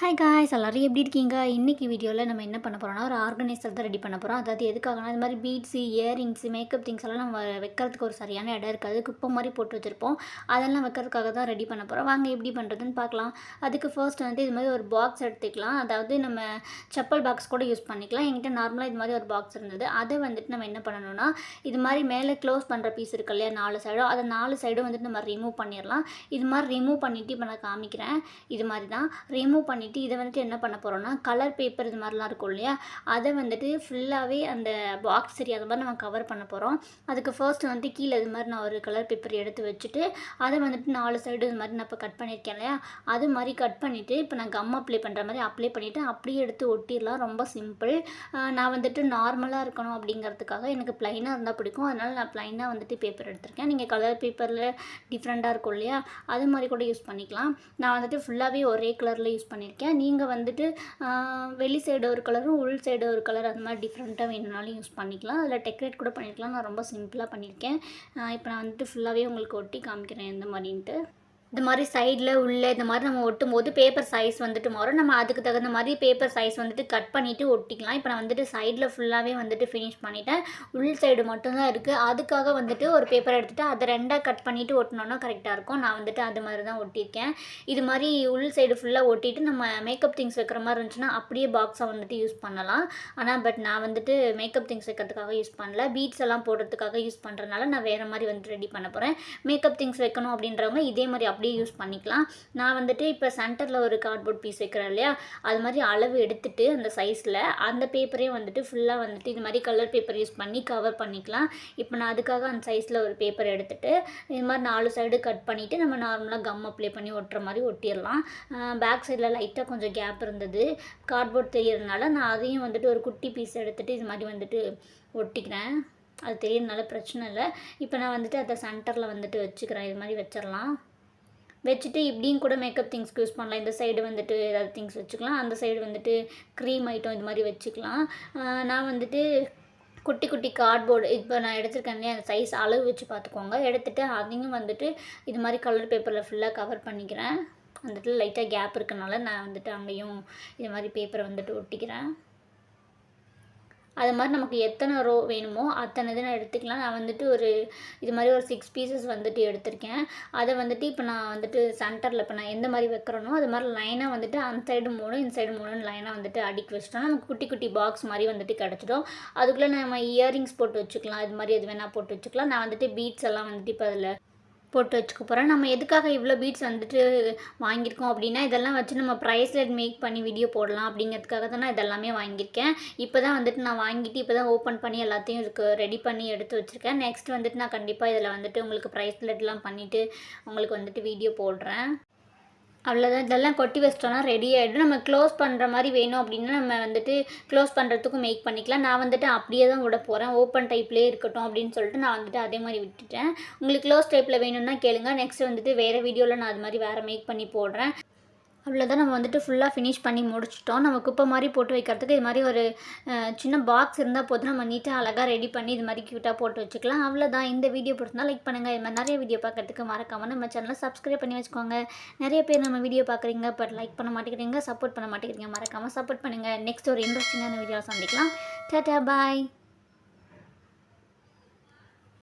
Hi guys எல்லாரும் எப்படி இருக்கீங்க? இன்றைக்கி வீடியோவில் நம்ம என்ன பண்ண போகிறோம்னா ஒரு ஆர்கனைசர் தான் ரெடி பண்ண போகிறோம். அதாவது எதுக்காகனா இது மாதிரி பீட்ஸு, இயரிங்ஸு, மேக்கப் திங்ஸ் எல்லாம் நம்ம வைக்கிறதுக்கு ஒரு சரியான இடம் இருக்காது. குப்பை மாதிரி போட்டு வச்சுருப்போம். அதெல்லாம் வைக்கிறதுக்காக தான் ரெடி பண்ண போகிறோம். வாங்க எப்படி பண்ணுறதுன்னு பார்க்கலாம். அதுக்கு ஃபர்ஸ்ட் வந்து இது மாதிரி ஒரு பாக்ஸ் எடுத்துக்கலாம். அதாவது நம்ம செப்பல் பாக்ஸ் கூட யூஸ் பண்ணிக்கலாம். என்கிட்ட நார்மலாக இது மாதிரி ஒரு பாக்ஸ் இருந்தது. அதை வந்துட்டு நம்ம என்ன பண்ணணும்னா இது மாதிரி மேலே க்ளோஸ் பண்ணுற பீஸ் இருக்கு இல்லையா, 4 சைடும், அதை 4 சைடும் வந்துட்டு நம்ம ரிமூவ் பண்ணிடலாம். இது மாதிரி ரிமூவ் பண்ணிவிட்டு இப்போ நான் காமிக்கிறேன். இது மாதிரி தான் ரிமூவ் பண்ணிவிட்டு இதை வந்துட்டு என்ன பண்ண போகிறோம்னா கலர் பேப்பர் இது மாதிரிலாம் இருக்கும் இல்லையா, அதை வந்துட்டு ஃபுல்லாகவே அந்த பாக்ஸ் தெரியாத மாதிரி நம்ம கவர் பண்ண போகிறோம். அதுக்கு ஃபர்ஸ்ட் வந்துட்டு கீழே இது மாதிரி நான் ஒரு கலர் பேப்பர் எடுத்து வச்சுட்டு அதை வந்துட்டு 4 சைடு இது மாதிரி நான் இப்போ கட் பண்ணியிருக்கேன் இல்லையா, அது மாதிரி கட் பண்ணிவிட்டு இப்போ நான் கம் அப்ளை பண்ணுற மாதிரி அப்ளை பண்ணிவிட்டு அப்படியே எடுத்து ஒட்டிடலாம். ரொம்ப சிம்பிள். நான் வந்துட்டு நார்மலாக இருக்கணும் அப்படிங்கிறதுக்காக எனக்கு ப்ளைனாக இருந்தால் பிடிக்கும். அதனால் நான் ப்ளைனாக வந்துட்டு பேப்பர் எடுத்திருக்கேன். நீங்கள் கலர் பேப்பரில் டிஃப்ரெண்ட்டாக இருக்கும் இல்லையா, அது மாதிரி கூட யூஸ் பண்ணிக்கலாம். நான் வந்துட்டு ஃபுல்லாகவே ஒரே கலரில் யூஸ் பண்ணியிருக்கேன். நீங்கள் வந்துட்டு வெளி சைடு ஒரு கலரும் உள் சைடு ஒரு கலர் அந்த மாதிரி டிஃப்ரெண்ட்டாக வேணுனாலும் யூஸ் பண்ணிக்கலாம். அதில் டெக்கரேட் கூட பண்ணிக்கலாம். நான் ரொம்ப சிம்பிளாக பண்ணியிருக்கேன். இப்போ நான் வந்துட்டு ஃபுல்லாகவே உங்களுக்கு ஒட்டி காமிக்கிறேன் எந்த மாதிரின்ட்டு. இந்த மாதிரி சைடில் உள்ளே இந்த மாதிரி நம்ம ஒட்டும் போது பேப்பர் சைஸ் வந்துட்டு மாறும். நம்ம அதுக்கு தகுந்த மாதிரி பேப்பர் சைஸ் வந்துட்டு கட் பண்ணிவிட்டு ஒட்டிக்கலாம். இப்போ நான் வந்துட்டு சைடில் ஃபுல்லாகவே வந்துட்டு ஃபினிஷ் பண்ணிவிட்டேன். உள் சைடு மட்டும்தான் இருக்குது. அதுக்காக வந்துட்டு ஒரு பேப்பர் எடுத்துகிட்டு அதை 2ஆக கட் பண்ணிவிட்டு ஒட்டினோன்னா கரெக்டாக இருக்கும். நான் வந்துட்டு அது மாதிரி தான் ஒட்டியிருக்கேன். இது மாதிரி உள் சைடு ஃபுல்லாக ஒட்டிட்டு நம்ம மேக்கப் திங்ஸ் வைக்கிற மாதிரி இருந்துச்சுன்னா அப்படியே பாக்ஸை வந்துட்டு யூஸ் பண்ணலாம். ஆனால் நான் வந்துட்டு மேக்கப் திங்ஸ் வைக்கிறதுக்காக யூஸ் பண்ணல. பீட்ஸ் எல்லாம் போடுறதுக்காக யூஸ் பண்ணுறதுனால நான் வேறு மாதிரி வந்துட்டு ரெடி பண்ண போகிறேன். மேக்கப் திங்ஸ் வைக்கணும் அப்படின்றவங்க இதே மாதிரி அப்படியே யூஸ் பண்ணிக்கலாம். நான் வந்துட்டு இப்போ சென்டரில் ஒரு கார்ட்போர்ட் பீஸ் வைக்கிறேன் இல்லையா, அது மாதிரி அளவு எடுத்துட்டு அந்த சைஸில் அந்த பேப்பரே வந்துட்டு ஃபுல்லாக வந்துட்டு இது மாதிரி கலர் பேப்பர் யூஸ் பண்ணி கவர் பண்ணிக்கலாம். இப்போ நான் அதுக்காக அந்த சைஸில் ஒரு பேப்பர் எடுத்துகிட்டு இது மாதிரி 4 சைடு கட் பண்ணிவிட்டு நம்ம நார்மலாக கம் அப்ளை பண்ணி ஒட்டுற மாதிரி ஒட்டிடலாம். பேக் சைடில் லைட்டாக கொஞ்சம் கேப் இருந்தது, கார்ட்போர்ட் தெரியறதுனால நான் அதையும் வந்துட்டு ஒரு குட்டி பீஸ் எடுத்துகிட்டு இது மாதிரி வந்துட்டு ஒட்டிக்கிறேன். அது தெரியறதுனால பிரச்சனை இல்லை. இப்போ நான் வந்துட்டு அதை சென்டரில் வந்துட்டு வச்சுக்கிறேன். இது மாதிரி வச்சிடலாம். வச்சுட்டு இப்படியும் கூட மேக்கப் திங்ஸ்க்கு யூஸ் பண்ணலாம். இந்த சைடு வந்துட்டு ஏதாவது திங்ஸ் வச்சுக்கலாம், அந்த சைடு வந்துட்டு க்ரீம் ஐட்டம் இது மாதிரி வச்சுக்கலாம். நான் வந்துட்டு குட்டி குட்டி கார்ட்போர்டு இப்போ நான் எடுத்துருக்கேன் இல்லையா, அந்த சைஸ் அளவு வச்சு பார்த்துக்கோங்க. எடுத்துகிட்டு அதையும் வந்துட்டு இது மாதிரி கலர் பேப்பரில் ஃபுல்லாக கவர் பண்ணிக்கிறேன். வந்துட்டு லைட்டாக கேப் இருக்கனால நான் வந்துட்டு அங்கேயும் இது மாதிரி பேப்பரை வந்துட்டு ஒட்டிக்கிறேன். அது மாதிரி நமக்கு எத்தனை ரோ வேணுமோ அத்தனை இது நான் எடுத்துக்கலாம். நான் வந்துட்டு இது மாதிரி ஒரு 6 பீசஸ் வந்துட்டு எடுத்திருக்கேன். அதை வந்துட்டு இப்போ நான் வந்துட்டு சென்டரில் இப்போ நான் எந்த மாதிரி வைக்கிறேனோ அது மாதிரி லைனாக வந்துட்டு அந்த சைடு 3 இந்த சைடு 3 லைனாக வந்துட்டு அடுக்கி வச்சிட்டோம்னா நமக்கு குட்டி குட்டி பாக்ஸ் மாதிரி வந்துட்டு கிடச்சிடும். அதுக்குள்ளே நம்ம இயரிங்ஸ் போட்டு வச்சுக்கலாம். இது மாதிரி எது வேணால் போட்டு வச்சுக்கலாம். நான் வந்துட்டு பீட்ஸ் எல்லாம் வந்துட்டு இப்போ அதில் போட்டு வச்சுக்க போகிறேன். நம்ம எதுக்காக இவ்வளோ பீட்ஸ் வந்துட்டு வாங்கியிருக்கோம் அப்படின்னா, இதெல்லாம் வச்சு நம்ம ப்ரைஸ்லெட் மேக் பண்ணி வீடியோ போடலாம் அப்படிங்கிறதுக்காக தான் நான் இதெல்லாமே வாங்கியிருக்கேன். இப்போ தான் வந்துட்டு நான் வாங்கிட்டு இப்போ தான் ஓப்பன் பண்ணி எல்லாத்தையும் இதுக்கு ரெடி பண்ணி எடுத்து வச்சுருக்கேன். நெக்ஸ்ட் வந்துட்டு நான் கண்டிப்பாக இதில் வந்துட்டு உங்களுக்கு ப்ரைஸ்லெட்லாம் பண்ணிவிட்டு உங்களுக்கு வந்துட்டு வீடியோ போடுறேன். அவ்வளோதான். இதெல்லாம் கொட்டி வச்சிட்டோன்னா ரெடி ஆகிடும். நம்ம க்ளோஸ் பண்ணுற மாதிரி வேணும் அப்படின்னா நம்ம வந்துட்டு க்ளோஸ் பண்ணுறதுக்கும் மேக் பண்ணிக்கலாம். நான் வந்துட்டு அப்படியே தான் விட போகிறேன். ஓப்பன் டைப்லேயே இருக்கட்டும் அப்படின்னு சொல்லிட்டு நான் வந்துட்டு அதே மாதிரி விட்டுட்டேன். உங்களுக்கு க்ளோஸ் டைப்பில் வேணும்னா கேளுங்க. நெக்ஸ்ட் வந்துட்டு வேறு வீடியோவில் நான் அது மாதிரி வேறு மேக் பண்ணி போடுறேன். அவ்வளோதான். நம்ம வந்துட்டு ஃபுல்லாக ஃபினிஷ் பண்ணி முடிச்சிட்டோம். நம்ம குப்பை மாதிரி போட்டு வைக்கிறதுக்கு இது மாதிரி ஒரு சின்ன பாக்ஸ் இருந்தால் போதும். நம்ம நீட்டாக அழகாக ரெடி பண்ணி இது மாதிரி க்யூட்டாக போட்டு வச்சுக்கலாம். அவ்வளோதான். இந்த வீடியோ பிடிச்சிருந்தா லைக் பண்ணுங்கள். இது மாதிரி நிறைய வீடியோ பார்க்கறதுக்கு மறக்காமல் நம்ம சேனலை சப்ஸ்கிரைப் பண்ணி வச்சுக்கோங்க. நிறைய பேர் நம்ம வீடியோ பார்க்குறீங்க, பட் லைக் பண்ண மாட்டேங்கிறீங்க, சப்போர்ட் பண்ண மாட்டேங்கிறீங்க. மறக்காமல் சப்போர்ட் பண்ணுங்கள். நெக்ஸ்ட் ஒரு இன்ட்ரெஸ்டிங்கான வீடியோவில் சந்திக்கலாம். டாடா, பாய்.